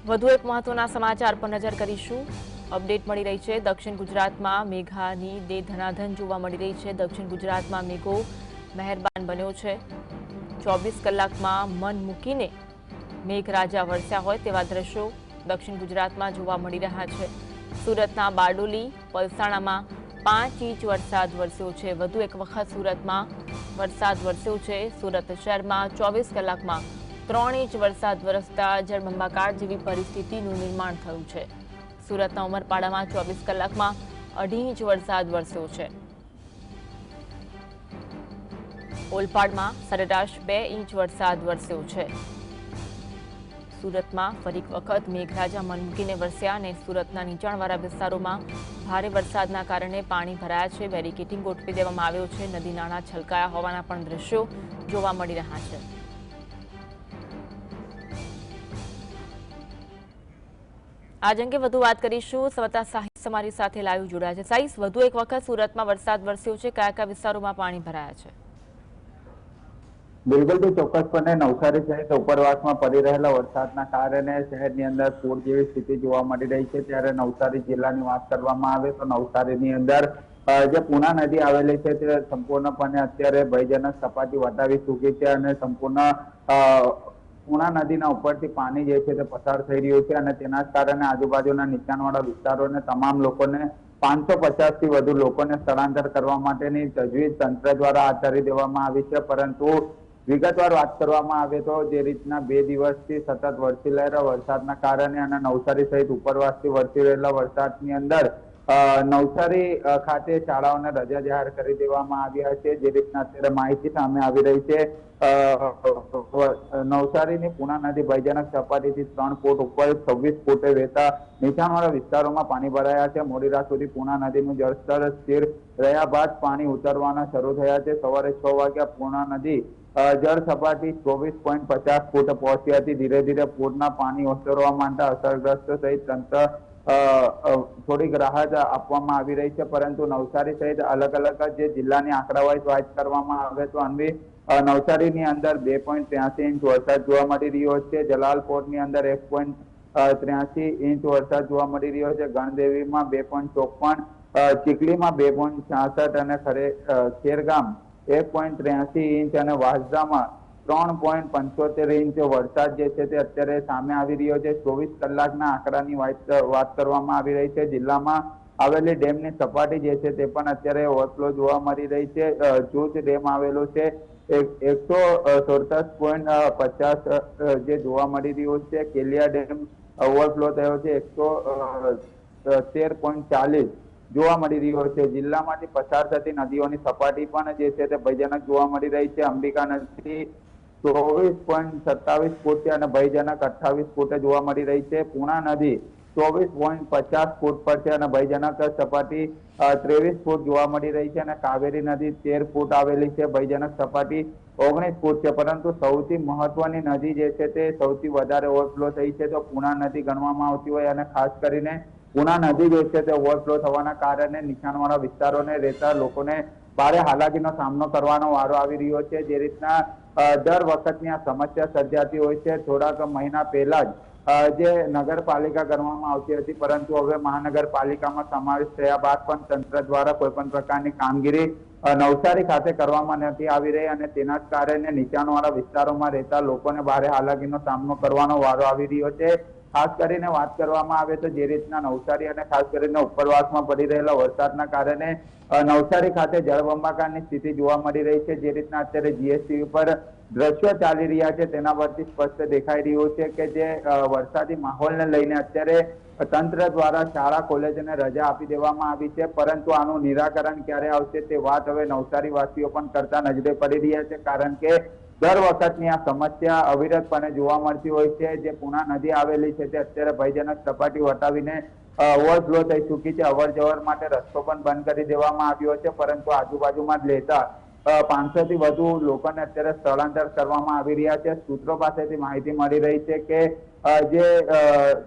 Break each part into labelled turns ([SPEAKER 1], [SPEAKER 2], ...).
[SPEAKER 1] વધુ એક મહત્વના સમાચાર પર નજર કરીશું। અપડેટ મળી રહી છે દક્ષિણ ગુજરાતમાં મેઘાની ધનાધન જોવા મળી રહી છે। દક્ષિણ ગુજરાતમાં મેઘો મહેરબાન બન્યો છે। 24 કલાકમાં મન મૂકીને મેઘરાજા વરસ્યા હોય તેવા દ્રશ્યો દક્ષિણ ગુજરાતમાં જોવા મળી રહ્યા છે। સુરતના બારડોલી પલસાણામાં 5 ઇંચ વરસાદ વરસ્યો છે। વધુ એક વખત સુરતમાં વરસાદ વરસ્યો છે। સુરત શહેરમાં 24 કલાકમાં 3 ઇંચ વરસાદ વરસતા જળબંબાકાર જેવી પરિસ્થિતિનું નિર્માણ થયું છે। સુરતના ઉમરપાડામાં 24 કલાકમાં 2.5 ઇંચ વરસાદ વરસ્યો છે। ઓલપાડમાં સરેરાશ 2 ઇંચ વરસાદ વરસ્યો છે। સુરતમાં ફરી વખત મેઘરાજા મન મૂકીને વરસ્યા અને સુરતના નીચાણવાળા વિસ્તારોમાં ભારે વરસાદના કારણે પાણી ભરાયા છે। બેરિકેડિંગ ગોઠવી દેવામાં આવ્યો છે। નદી નાળા છલકાયા હોવાના પણ દ્રશ્યો જોવા મળી રહ્યા છે। આજ અંગે વધુ વાત કરીશું। સંવાદદાતા સાહિસ અમારી સાથે લાઈવ જોડાયા છે। સાહિસ, વધુ એક વખત સુરતમાં વરસાદ વરસ્યો છે, કયા કયા વિસ્તારોમાં પાણી ભરાયા છે?
[SPEAKER 2] બિલકુલ તો ચોક્કસપણે નવસારી સહિત ઉપરવાસમાં પડી રહેલા વરસાદના કારણે શહેરની અંદર પૂર જેવી સ્થિતિ જોવા મળી રહી છે। ત્યારે નવસારી જિલ્લાની વાત કરવામાં આવે તો નવસારીની અંદર જે પૂર્ણા નદી આવેલી છે તે સંપૂર્ણપણે અત્યારે ભયજનક સપાટી વટાવી ચૂકી છે અને સંપૂર્ણ પૂર્ણા નદીના ઉપરથી પાણી જે છે તે પસાર થઈ રહ્યું છે અને તેના જ કારણે આજુબાજુના નીચાણવાળા વિસ્તારોને તમામ લોકોને 550 થી વધુ લોકોને સ્થળાંતર કરવા માટેની તજવીજ તંત્ર દ્વારા હાથ ધરી દેવામાં આવી છે। પરંતુ વિગતવાર વાત કરવામાં આવે તો જે રીતના 2 દિવસથી સતત વરસી રહેલા વરસાદના કારણે અને નવસારી સહિત ઉપરવાસથી વરસી રહેલા વરસાદની અંદર નવસારી ખાતે શાળાઓને રજા જાહેર કરી દેવામાં આવ્યા છે। જે રીતના અત્યારે માહિતી સામે આવી રહી છે, નવસારીની પૂર્ણા નદી ભયજનક સપાટીથી 3 ફૂટ ઉપર 26 ફૂટે વહેતા નીચાણવાળા વિસ્તારોમાં પાણી ભરાયા છે। મોડી રાત સુધી પૂર્ણા નદીનું જળસ્તર સ્થિર રહ્યા બાદ પાણી ઉતરવાના શરૂ થયા છે। સવારે 6 વાગ્યા પૂર્ણા નદી જળ સપાટી 24.50 ફૂટ પહોંચી હતી। ધીરે ધીરે પૂરના પાણી ઓસરવા માંડતા અસરગ્રસ્ત સહિત તંત્ર થોડીક રાહત આપવામાં આવી રહી છે। પરંતુ નવસારી સહિત અલગ અલગ જે જિલ્લાની આંકડાવાઇઝ વાત કરવામાં આવે તો અન્વી નવસારીની અંદર 2.83 ઇંચ વરસાદ જોવા મળી રહ્યો છે। જલાલપોરની અંદર 1.83 ઇંચ વરસાદ જોવા મળી રહ્યો છે। ગણદેવીમાં 2.54, ચીખલીમાં 2.66 અને ખેરગામ 1.83 ઇંચ અને વાંસદામાં 3.75 ઇંચ વરસાદ જે છે તે અત્યારે સામે આવી રહ્યો છે। 24 કલાકના આંકડાની વાત કરવામાં આવી રહી છે। જિલ્લામાં આવેલી ડેમની સપાટી જે છે તે પણ અત્યારે ઓવરફ્લો જોવા મળી રહી છે। જૂજ ડેમ આવેલો છે 167.50 જે જોવા મળી રહ્યો છે। કેલિયા ડેમ ઓવરફ્લો થયો છે 113.40 જોવા મળી રહ્યો છે। જિલ્લામાંથી પસાર થતી નદીઓની સપાટી પણ જે છે તે ભયજનક જોવા મળી રહી છે। અંબિકા નદી 24.27 ફૂટ અને ભયજનક 28 ફૂટે જોવા મળી રહી છે। પૂર્ણા નદી 24.50 ફૂટ પર છે અને ભયજનક સપાટી 23 ફૂટ જોવા મળી રહી છે અને કાવેરી નદી 13 ફૂટ આવેલી છે, ભયજનક સપાટી 19 ફૂટ છે। પરંતુ સૌથી મહત્વની નદી જે છે તે સૌથી વધારે ઓવરફ્લો થઈ છે તો પૂર્ણા નદી ગણવામાં આવતી હોય અને ખાસ કરીને પૂર્ણા નદી જે છે તે ઓવરફ્લો થવાના કારણે નીચાણવાળા વિસ્તારોને રહેતા લોકોને ભારે હાલાકીનો સામનો કરવાનો વારો આવી રહ્યો છે। જે રીતના દર વખતની આ સમસ્યા સર્જાતી હોય છે। થોડાક મહિના પહેલા જ જે નગરપાલિકા કરવામાં આવતી હતી, પરંતુ હવે મહાનગરપાલિકામાં સમાવેશ થયા બાદ પણ તંત્ર દ્વારા કોઈ પણ પ્રકારની કામગીરી નવસારી ખાતે કરવામાં નથી આવી રહી અને તેના જ કારણે નીચાણવાળા વિસ્તારોમાં રહેતા લોકોને ભારે હાલાકીનો સામનો કરવાનો વારો આવી રહ્યો છે। ખાસ કરીને વાત કરવામાં આવે તો જે રીતના નવસારી અને ખાસ કરીને ઉપરવાસમાં પડી રહેલા વરસાદના કારણે નવસારી ખાતે જળબંબાકારની સ્થિતિ જોવા મળી રહી છે। જે રીતના અત્યારે જીએસટી ઉપર દ્રશ્યો ચાલી રહ્યા છે તેના પરથી સ્પષ્ટ દેખાઈ રહ્યું છે કે જે વરસાદી માહોલને લઈને અત્યારે તંત્ર દ્વારા શાળા કોલેજોને રજા આપી દેવામાં આવી છે। પરંતુ આનું નિરાકરણ ક્યારે આવશે તે વાત હવે નવસારી વાસીઓ પણ કરતા નજરે પડી રહ્યા છે, કારણ કે દર વખતની આ સમસ્યા અવિરતપણે જોવા મળતી હોય છે। જે પૂર્ણા નદી આવેલી છે તે અત્યારે ભયજનક સપાટી વટાવીને ઓવરફ્લો થઈ ચૂકી છે। અવર જવર માટે રસ્તો પણ બંધ કરી દેવામાં આવ્યો છે, પરંતુ આજુબાજુમાં જ લેતા 500 થી વધુ લોકોને અત્યારે સ્થળાંતર કરવામાં આવી રહ્યા છે। સૂત્રો પાસેથી માહિતી મળી રહી છે કે જે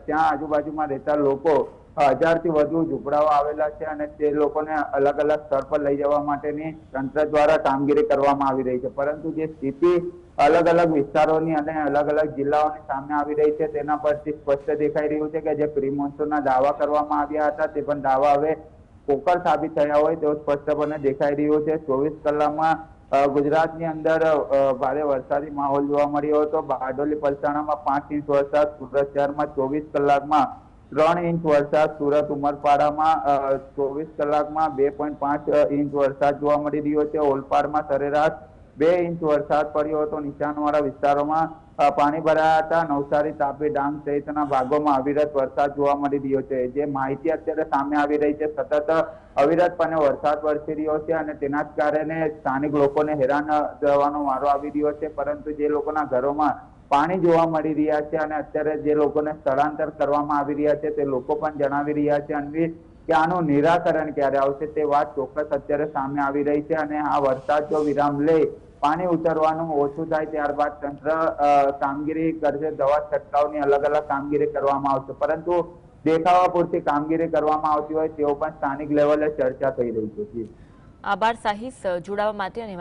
[SPEAKER 2] ત્યાં આજુબાજુમાં રહેતા લોકો 1000થી વધુ ઝૂંપડાઓ આવેલા છે અને તે લોકોને અલગ અલગ સ્થળ પર લઈ જવા માટેની તંત્ર દ્વારા કામગીરી કરવામાં આવી રહી છે. પરંતુ જે સ્થિતિ અલગ અલગ વિસ્તારોની અને અલગ અલગ જિલ્લાઓની સામે આવી રહી છે તેના પરથી સ્પષ્ટ દેખાઈ રહ્યું છે કે જે પ્રી મોન્સૂનના દાવા કરવામાં આવ્યા હતા તે પણ દાવા હવે પોકળ સાબિત થયા હોય તેવું સ્પષ્ટપણે દેખાઈ રહ્યું છે. 24 કલાકમાં ગુજરાતની અંદર ભારે વરસાદી માહોલ જોવા મળ્યો હતો. બારડોલી પલસાણામાં 5 ઇંચ વરસાદ, સુરત શહેરમાં 24 કલાકમાં 3 ઇંચ વરસાદ, સુરત ઉમરપાડામાં 24 કલાકમાં 2.5 ઇંચ વરસાદ જોવા મળી રહ્યો છે. ઓલપાડમાં સરેરાશ 2 ઇંચ વરસાદ પડ્યો હતો. નીચાણવાળા વિસ્તારોમાં પાણી ભરાયા હતા. નવસારી, તાપી, ડાંગ સહિતના ભાગોમાં અવિરત વરસાદ જોવા મળી રહ્યો છે. જે માહિતી અત્યારે સામે આવી રહી છે, સતત અવિરતપણે વરસાદ વરસી રહ્યો છે અને તેના જ કારણે સ્થાનિક લોકોને હેરાન થવાનો વારો આવી રહ્યો છે. પરંતુ જે લોકોના ઘરોમાં પાણી જોવા મળી રહ્યા છે અને અત્યારે જે લોકોને સ્થળાંતર કરવામાં આવી રહ્યા છે તે લોકો પણ જણાવી રહ્યા છે અન્વી કે આનું નિરાકરણ ક્યારે આવશે તે વાત ચોક્કસ અત્યારે સામે આવી રહી છે. અને આ વરસાદ જો વિરામ લે, પાણી ઉતરવાનું ઓછું થાય ત્યારબાદ તંત્ર કામગીરી કરશે. દવા છંટકાવની અલગ અલગ કામગીરી કરવામાં આવશે, પરંતુ દેખાવા પૂરતી કામગીરી કરવામાં આવતી હોય તેઓ પણ સ્થાનિક લેવલે ચર્ચા થઈ રહી છે.
[SPEAKER 1] આભાર સાહિસ જોડાવા માટે અને